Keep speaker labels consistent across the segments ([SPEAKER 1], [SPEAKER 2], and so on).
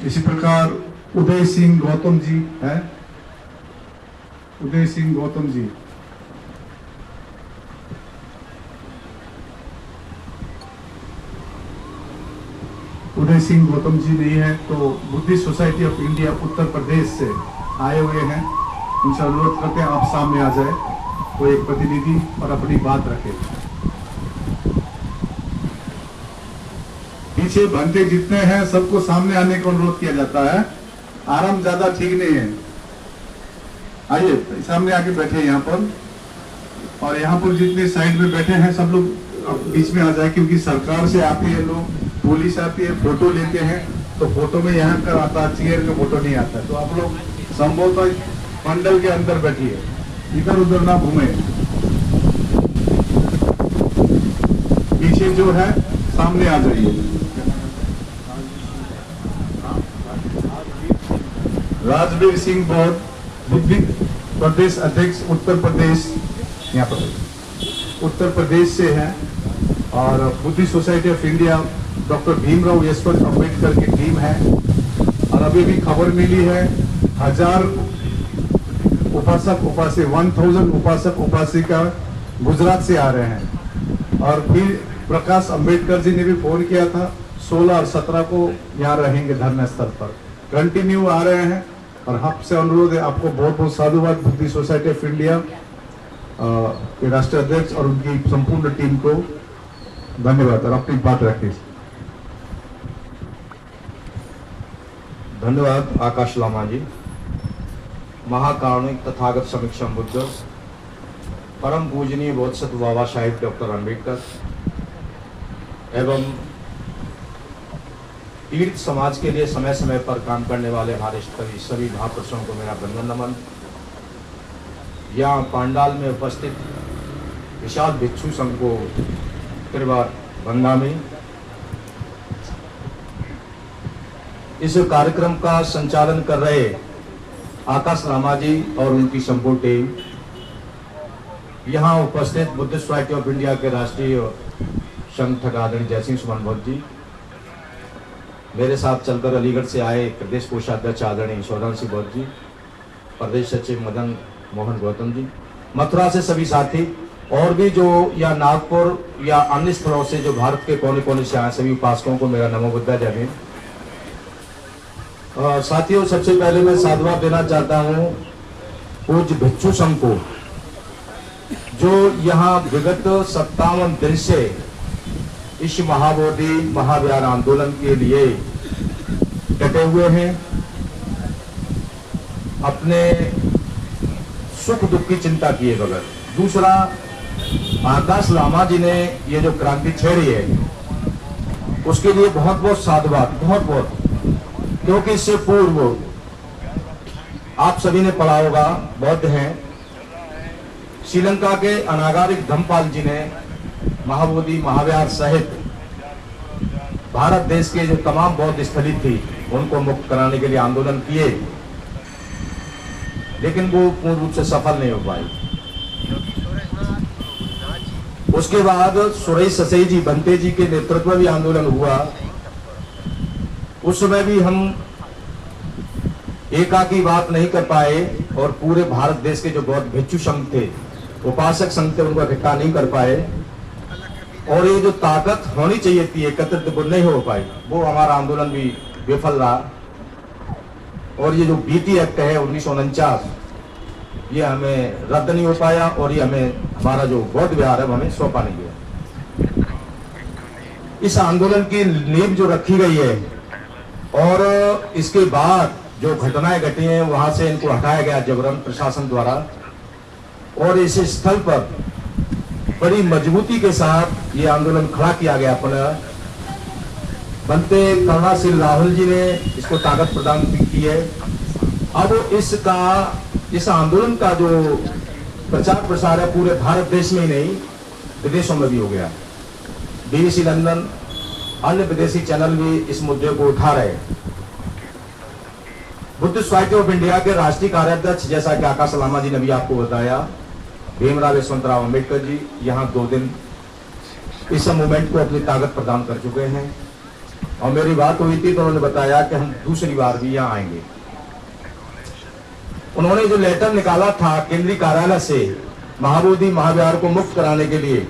[SPEAKER 1] इसी प्रकार उदय सिंह गौतम जी है, उदय सिंह गौतम जी। उदय सिंह गौतम जी नहीं है तो Buddhist society of India Uttar Pradesh से आए हुए हैं। उनसे अनुरोध करते हैं आप सामने आ जाए, कोई एक प्रतिनिधि और अपनी बात रखे। पीछे भंते जितने हैं सबको सामने आने का अनुरोध किया जाता है, आराम ज्यादा ठीक नहीं है। आइए सामने आके बैठे यहाँ पर, और यहाँ पर जितने साइड में बैठे हैं सब लोग बीच में आ जाए, क्योंकि सरकार से आते हैं लोग, पुलिस आती है, फोटो लेते हैं, तो फोटो में यहाँ कर आता है, चेयर का फोटो नहीं आता। तो आप लोग संभवतः पंडल के अंदर बैठिए, इधर उधर ना घूमे। पीछे जो है सामने आ जाइए। राजवीर सिंह बौद्ध, बुद्धिस्ट प्रदेश अध्यक्ष उत्तर प्रदेश, यहाँ पर उत्तर प्रदेश से है, और Buddhist society of India doctor Bhimrao Yashwant Ambedkar की टीम है। और अभी भी खबर मिली है 1000 उपासक उपासिका 1000 उपासक उपासिका गुजरात से आ रहे हैं। और फिर प्रकाश अंबेडकर जी ने भी फोन किया था 16 और 17 को यहाँ रहेंगे धरना स्थल पर, कंटिन्यू आ रहे हैं। और आपसे अनुरोध है, आपको बहुत बहुत साधुवाद बुद्धिस्ट सोसाइटी ऑफ इंडिया के राष्ट्रीय अध्यक्ष और उनकी संपूर्ण टीम को धन्यवाद। और अपनी बात रखिए।
[SPEAKER 2] धन्यवाद आकाश लामा जी। महाकारुणिक तथागत समीक्षम बुद्ध परम पूजनीय बोधसत्व बाबा साहिब डॉक्टर अंबेडकर एवं तीर्थ समाज के लिए समय समय पर काम करने वाले हमारे सभी महापुरुषों को मेरा वंदन नमन। यहाँ पांडाल में उपस्थित विशाल भिक्षु संघ को त्रिवार वंदनामि। इस कार्यक्रम का संचालन कर रहे आकाश लामा जी और उनकी संपूर्ण टीम, यहाँ उपस्थित बुद्धिस्ट सोसाइटी ऑफ इंडिया के राष्ट्रीय संगठक आदरणीय जयसिंह सुमन भट्ट जी, मेरे साथ चलकर अलीगढ़ से आए प्रदेश कोषाध्यक्ष आदरणीय शौर्य सिंह भट्ट जी, प्रदेश सचिव मदन मोहन गौतम जी, मथुरा से सभी साथी, और भी जो या नागपुर या अन्य स्थलों से जो भारत के कोने कोने से आए सभी उपासकों को मेरा नमो बुद्धा जय भीम। साथियों, सबसे पहले मैं साधुवाद देना चाहता हूँ पूज्य भिक्षु संघ को, जो यहाँ विगत 57 दिन से इस महाबोधि महाविहार आंदोलन के लिए डटे हुए हैं। अपने सुख दुख की चिंता किए बगैर। दूसरा, आकाश लामा जी ने ये जो क्रांति छेड़ी है उसके लिए बहुत बहुत साधुवाद, बहुत बहुत। क्योंकि इससे पूर्व आप सभी ने पढ़ा होगा, बौद्ध हैं, श्रीलंका के अनागारिक धम्मपाल जी ने महाबोधि महाविहार सहित भारत देश के जो तमाम बौद्ध स्थली थी उनको मुक्त कराने के लिए आंदोलन किए, लेकिन वो पूर्ण रूप से सफल नहीं हो पाए। उसके बाद सुरेश ससई जी बंते जी के नेतृत्व में भी आंदोलन हुआ। उस समय भी हम एकाकी बात नहीं कर पाए और पूरे भारत देश के जो बौद्ध भिक्षु संघ थे, उपासक संघ थे, उनको इकट्ठा नहीं कर पाए। और ये जो ताकत होनी चाहिए थी एकत्रित, वो नहीं हो पाई, वो हमारा आंदोलन भी विफल रहा। और ये जो बीटी एक्ट है 1949, ये हमें रद्द नहीं हो पाया और ये हमें हमारा जो बौद्ध विहार है वो हमें सौंपा नहीं गया। इस आंदोलन की नींव जो रखी गई है और इसके बाद जो घटनाएं घटी हैं वहां से इनको हटाया गया जबरन प्रशासन द्वारा, और इस स्थल पर बड़ी मजबूती के साथ ये आंदोलन खड़ा किया गया। अपना बनते करुणाशील राहुल जी ने इसको ताकत प्रदान की है। अब इस आंदोलन का जो प्रचार प्रसार है पूरे भारत देश में ही नहीं, विदेशों में भी हो गया। BBC लंदन, अन्य विदेशी चैनल भी इस मुद्दे को उठा रहे। बुद्धिस्ट सोसाइटी ऑफ इंडिया के राष्ट्रीय कार्याध्यक्ष, जैसा कि आकाश लामा जी ने भी आपको बताया, भीमराव यशवंतराव अम्बेडकर जी यहाँ 2 दिन इस मूवमेंट को अपनी ताकत प्रदान कर चुके हैं। और मेरी बात हुई थी तो उन्होंने बताया कि हम दूसरी बार भी यहाँ आएंगे। उन्होंने जो लेटर निकाला था केंद्रीय कार्यालय से महाबोधि महाविहार को मुक्त कराने के लिए,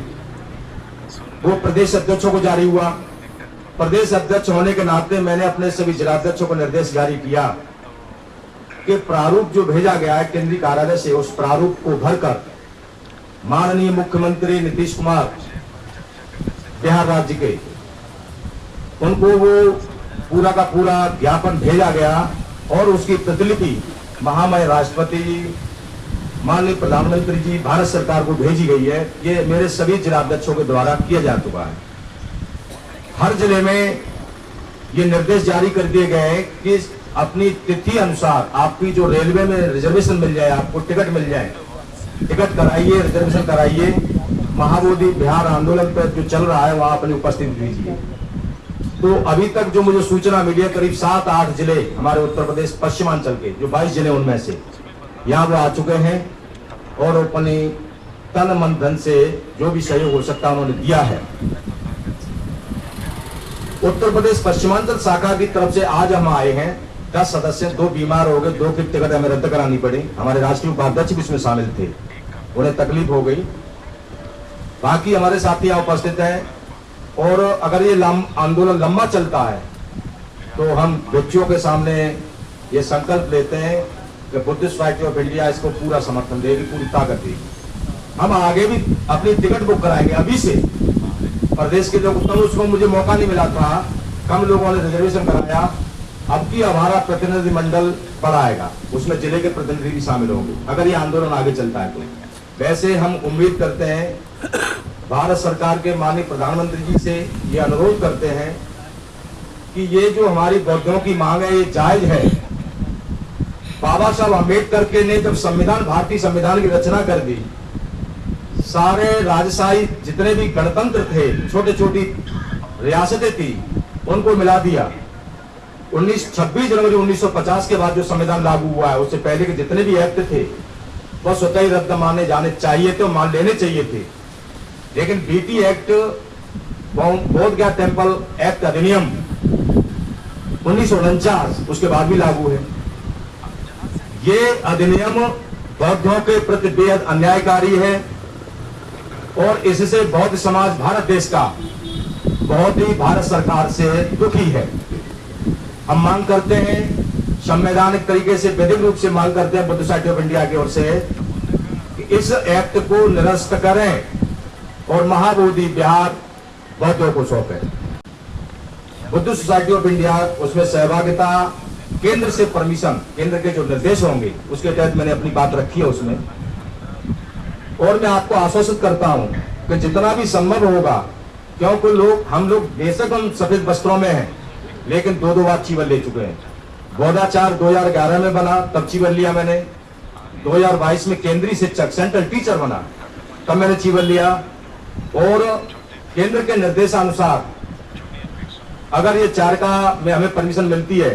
[SPEAKER 2] वो प्रदेश अध्यक्षों को जारी हुआ। प्रदेश अध्यक्ष होने के नाते मैंने अपने सभी जिलाध्यक्षों को निर्देश जारी किया कि प्रारूप जो भेजा गया है केंद्रीय कार्यालय से, उस प्रारूप को भरकर माननीय मुख्यमंत्री नीतीश कुमार बिहार राज्य के, उनको वो पूरा का पूरा ज्ञापन भेजा गया और उसकी प्रतिलिपि महामहिम राष्ट्रपति जी, माननीय प्रधानमंत्री जी, भारत सरकार को भेजी गई है। ये मेरे सभी जिलाध्यक्षों के द्वारा किया जा चुका है। हर जिले में ये निर्देश जारी कर दिए गए हैं कि अपनी तिथि अनुसार आपकी जो रेलवे में रिजर्वेशन मिल जाए, आपको टिकट मिल जाए, टिकट कराइए, रिजर्वेशन कराइए। महाबोधि बिहार आंदोलन पर जो चल रहा है वहां अपनी उपस्थिति दीजिए। तो अभी तक जो मुझे सूचना मिली है, करीब 7-8 जिले हमारे उत्तर प्रदेश पश्चिमांचल के, जो 22 जिले उनमें से यहाँ वो आ चुके हैं और अपनी तन मन धन से जो भी सहयोग हो सकता है उन्होंने दिया है। उत्तर प्रदेश पश्चिमांचल शाखा की तरफ से आज हम आए हैं 10 सदस्य, 2 बीमार हो गए, 2 की टिकट हमें रद्द करानी पड़ी। हमारे राष्ट्रीय उपाध्यक्ष भी इसमें शामिल थे, उन्हें तकलीफ हो गई। बाकी हमारे साथी यहाँ उपस्थित हैं और अगर ये आंदोलन लंबा चलता है तो हम भिक्षुओं के सामने ये संकल्प लेते हैं कि बुद्धिस्ट सोसाइटी ऑफ इंडिया इसको पूरा समर्थन देगी, पूरी ताकत देगी। हम आगे भी अपनी टिकट बुक कराएंगे अभी से। प्रदेश के लोग, तब उसको मुझे मौका नहीं मिला था, कम लोगों ने रिजर्वेशन कराया। अब की हमारा प्रतिनिधि मंडल बढ़ाएगा, उसमें जिले के प्रतिनिधि भी शामिल होंगे अगर ये आंदोलन आगे चलता है तो। वैसे हम उम्मीद करते हैं, भारत सरकार के माननीय प्रधानमंत्री जी से ये अनुरोध करते हैं कि ये जो हमारी बौद्धों की मांग है ये जायज है। बाबा साहब अम्बेडकर के ने जब संविधान, भारतीय संविधान की रचना कर दी, सारे राजशाही जितने भी गणतंत्र थे, छोटे छोटी रियासतें थी, उनको मिला दिया। 26 जनवरी 1950 के बाद जो संविधान लागू हुआ है, उससे पहले के जितने भी एक्ट थे वो स्वतः ही रद्द माने जाने चाहिए थे, मान लेने चाहिए थे। लेकिन बीटी एक्ट, बोध गया टेम्पल एक्ट अधिनियम 1949 उसके बाद भी लागू है। ये अधिनियम बौद्धों के प्रति बेहद अन्यायकारी है और इससे बौद्ध समाज भारत देश का बहुत ही भारत सरकार से दुखी है। हम मांग करते हैं, संवैधानिक तरीके से, वैधिक रूप से मांग करते हैं बुद्ध सोसाइटी ऑफ इंडिया की ओर से कि इस एक्ट को निरस्त करें और महाबोधि बिहार बौद्धों को सौंपे। बुद्ध सोसाइटी ऑफ इंडिया उसमें सहभागिता, केंद्र से परमिशन, केंद्र के जो निर्देश होंगे उसके तहत मैंने अपनी बात रखी है उसमें। और मैं आपको आश्वस्त करता हूं कि जितना भी संभव होगा, क्योंकि हम लोग बेशक हम सफेद वस्त्रों में हैं, लेकिन 2 बार चीवल ले चुके हैं। बौद्धाचार 2011 में बना, तब चीवल लिया मैंने। 2022 में केंद्रीय शिक्षक, सेंट्रल टीचर बना, तब मैंने चीवल लिया। और केंद्र के निर्देशानुसार अगर ये चारका में हमें परमिशन मिलती है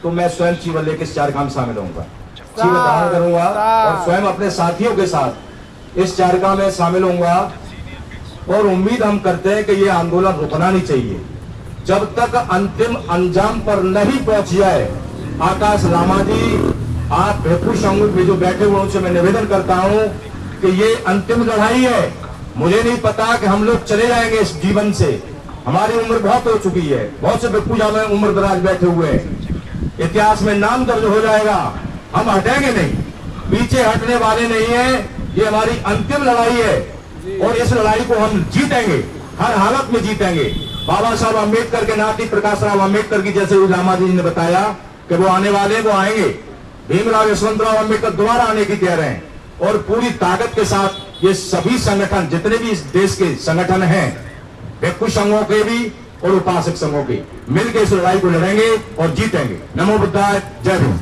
[SPEAKER 2] तो मैं स्वयं चीवल लेकर इस चारका में शामिल होऊंगा, चीवल धारण करूंगा और स्वयं अपने साथियों के साथ इस चारका में शामिल होऊंगा। और उम्मीद हम करते हैं कि ये आंदोलन रुकना नहीं चाहिए जब तक अंतिम अंजाम पर नहीं पहुंच जाए। आकाश लामा जी, आप भिक्षु संघ में जो बैठे हुए उनसे मैं निवेदन करता हूं कि ये अंतिम लड़ाई है। मुझे नहीं पता कि हम लोग चले जाएंगे इस जीवन से, हमारी उम्र बहुत हो चुकी है, बहुत से भिक्षु में उम्र दराज बैठे हुए हैं, इतिहास में नाम दर्ज हो जाएगा, हम हटेंगे नहीं, पीछे हटने वाले नहीं है। ये हमारी अंतिम लड़ाई है और इस लड़ाई को हम जीतेंगे, हर हालत में जीतेंगे। बाबा साहब अम्बेडकर के नाती प्रकाश राव अम्बेडकर की, जैसे लामा जी ने बताया कि वो आने वाले, वो आएंगे। भीमराव यशवंतराव अम्बेडकर दोबारा आने की तैयार हैं और पूरी ताकत के साथ ये सभी संगठन, जितने भी इस देश के संगठन हैं, भिक्षु संघों के भी और उपासक संघों के, मिलकर इस लड़ाई को लड़ेंगे और जीतेंगे। नमो बुद्धाय, जय हिंद।